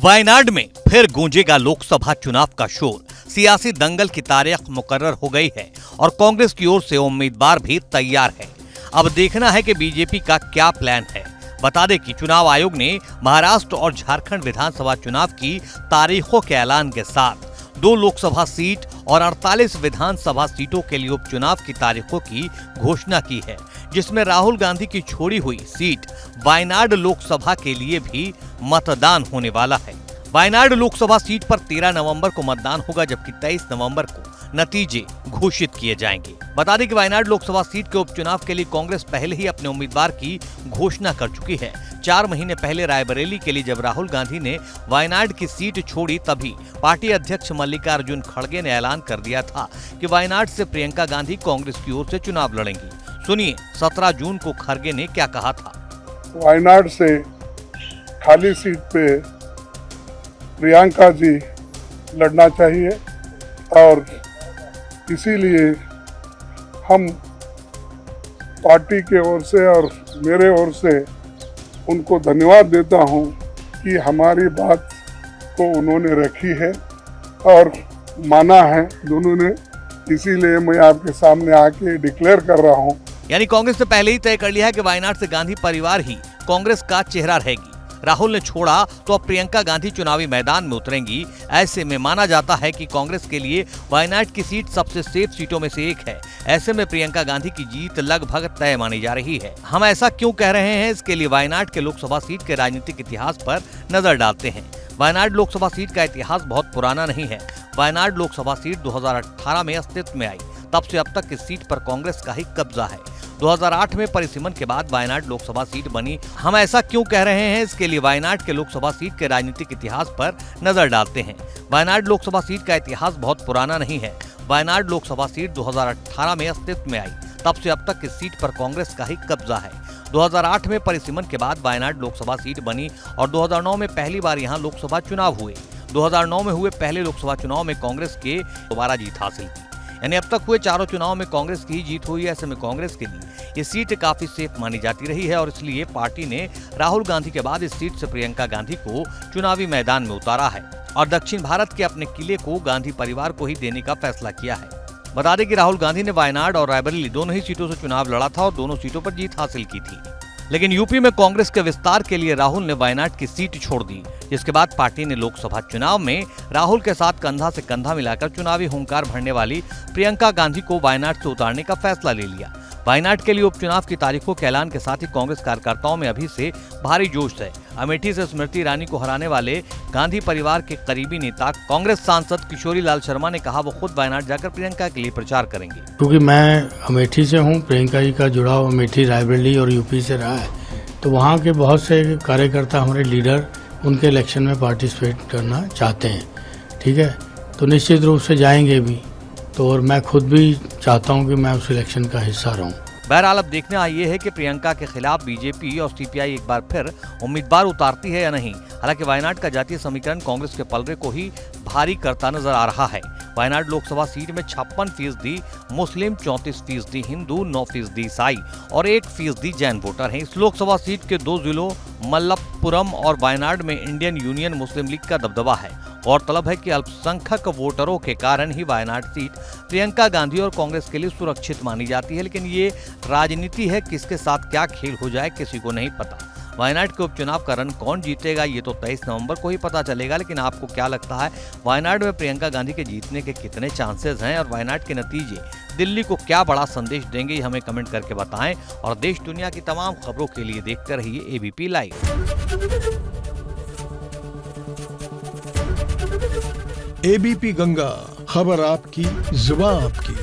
वायनाड में फिर गूंजेगा लोकसभा चुनाव का शोर। सियासी दंगल की तारीख मुकर्रर हो गई है और कांग्रेस की ओर से उम्मीदवार भी तैयार है। अब देखना है कि बीजेपी का क्या प्लान है। बता दें कि चुनाव आयोग ने महाराष्ट्र और झारखंड विधानसभा चुनाव की तारीखों के ऐलान के साथ 2 लोकसभा सीट और 48 विधानसभा सीटों के लिए उपचुनाव की तारीखों की घोषणा की है, जिसमें राहुल गांधी की छोड़ी हुई सीट वायनाड लोकसभा के लिए भी मतदान होने वाला है। वायनाड लोकसभा सीट पर 13 नवंबर को मतदान होगा, जबकि 23 नवंबर को नतीजे घोषित किए जाएंगे। बता दें कि वायनाड लोकसभा सीट के उपचुनाव के लिए कांग्रेस पहले ही अपने उम्मीदवार की घोषणा कर चुकी है। 4 महीने पहले रायबरेली के लिए जब राहुल गांधी ने वायनाड की सीट छोड़ी, तभी पार्टी अध्यक्ष मल्लिकार्जुन खड़गे ने ऐलान कर दिया था कि वायनाड से प्रियंका गांधी कांग्रेस की ओर से चुनाव लड़ेंगी। सुनिए 17 जून को खड़गे ने क्या कहा था। वायनाड से खाली सीट पे प्रियंका जी लड़ना चाहिए और इसीलिए हम पार्टी के ओर से और मेरे ओर से उनको धन्यवाद देता हूं कि हमारी बात को उन्होंने रखी है और माना है दोनों ने। इसीलिए मैं आपके सामने आके डिक्लेयर कर रहा हूं। यानी कांग्रेस ने पहले ही तय कर लिया है कि वायनाड से गांधी परिवार ही कांग्रेस का चेहरा रहेगी। राहुल ने छोड़ा तो अब प्रियंका गांधी चुनावी मैदान में उतरेंगी। ऐसे में माना जाता है कि कांग्रेस के लिए वायनाड की सीट सबसे सेफ सीटों में से एक है। ऐसे में प्रियंका गांधी की जीत लगभग तय मानी जा रही है। हम ऐसा क्यों कह रहे हैं, इसके लिए वायनाड के लोकसभा सीट के राजनीतिक इतिहास पर नजर डालते हैं। वायनाड लोकसभा सीट का इतिहास बहुत पुराना नहीं है। वायनाड लोकसभा सीट 2018 में अस्तित्व में आई, तब से अब तक इस सीट पर कांग्रेस का ही कब्जा है। 2008 में परिसीमन के बाद वायनाड लोकसभा सीट बनी। हम ऐसा क्यों कह रहे हैं, इसके लिए वायनाड के लोकसभा सीट के राजनीतिक इतिहास पर नजर डालते हैं। वायनाड लोकसभा सीट का इतिहास बहुत पुराना नहीं है। वायनाड लोकसभा सीट 2018 में अस्तित्व में आई, तब से अब तक इस सीट पर कांग्रेस का ही कब्जा है। 2008 में परिसीमन के बाद वायनाड लोकसभा सीट बनी और 2009 में पहली बार यहाँ लोकसभा चुनाव हुए। 2009 में हुए पहले लोकसभा चुनाव में कांग्रेस के दोबारा जीत हासिल की, यानी अब तक हुए चारों चुनाव में कांग्रेस की ही जीत हुई है। ऐसे में कांग्रेस के लिए ये सीट काफी सेफ मानी जाती रही है और इसलिए पार्टी ने राहुल गांधी के बाद इस सीट से प्रियंका गांधी को चुनावी मैदान में उतारा है और दक्षिण भारत के अपने किले को गांधी परिवार को ही देने का फैसला किया है। बता दें कि राहुल गांधी ने वायनाड और रायबरेली दोनों ही सीटों से चुनाव लड़ा था और दोनों सीटों पर जीत हासिल की थी। लेकिन यूपी में कांग्रेस के विस्तार के लिए राहुल ने वायनाड की सीट छोड़ दी, जिसके बाद पार्टी ने लोकसभा चुनाव में राहुल के साथ कंधा से कंधा मिलाकर चुनावी हुंकार भरने वाली प्रियंका गांधी को वायनाड से उतारने का फैसला ले लिया। वायनाड के लिए उपचुनाव की तारीखों के ऐलान के साथ ही कांग्रेस कार्यकर्ताओं में अभी से भारी जोश है। अमेठी से स्मृति ईरानी को हराने वाले गांधी परिवार के करीबी नेता कांग्रेस सांसद किशोरी लाल शर्मा ने कहा वो खुद वायनाड जाकर प्रियंका के लिए प्रचार करेंगे। क्योंकि मैं अमेठी से हूँ, प्रियंका जी का जुड़ाव अमेठी, रायबरेली और यूपी से रहा है, तो वहाँ के बहुत से कार्यकर्ता, हमारे लीडर उनके इलेक्शन में पार्टिसिपेट करना चाहते हैं। ठीक है, तो निश्चित रूप से जाएंगे भी, तो और मैं खुद भी चाहता हूं कि मैं उस इलेक्शन का हिस्सा रहूं। बहरहाल अब देखना ये है कि प्रियंका के खिलाफ बीजेपी और सीपीआई एक बार फिर उम्मीदवार उतारती है या नहीं। हालांकि वायनाड का जातीय समीकरण कांग्रेस के पलड़े को ही भारी करता नजर आ रहा है। वायनाड लोकसभा सीट में 56% मुस्लिम, 34% हिंदू, 9% ईसाई और 1% जैन वोटर हैं। इस लोकसभा सीट के 2 जिलों मल्लपुरम और वायनाड में इंडियन यूनियन मुस्लिम लीग का दबदबा है। गौरतलब है कि अल्पसंख्यक वोटरों के कारण ही वायनाड सीट प्रियंका गांधी और कांग्रेस के लिए सुरक्षित मानी जाती है। लेकिन ये राजनीति है, किसके साथ क्या खेल हो जाए किसी को नहीं पता। वायनाड के उपचुनाव का रन कौन जीतेगा ये तो 23 नवंबर को ही पता चलेगा। लेकिन आपको क्या लगता है, वायनाड में प्रियंका गांधी के जीतने के कितने चांसेस हैं और वायनाड के नतीजे दिल्ली को क्या बड़ा संदेश देंगे, हमें कमेंट करके बताएं। और देश दुनिया की तमाम खबरों के लिए देखते रहिए एबीपी लाइव। एबीपी गंगा, खबर आपकी, जुबान आपकी।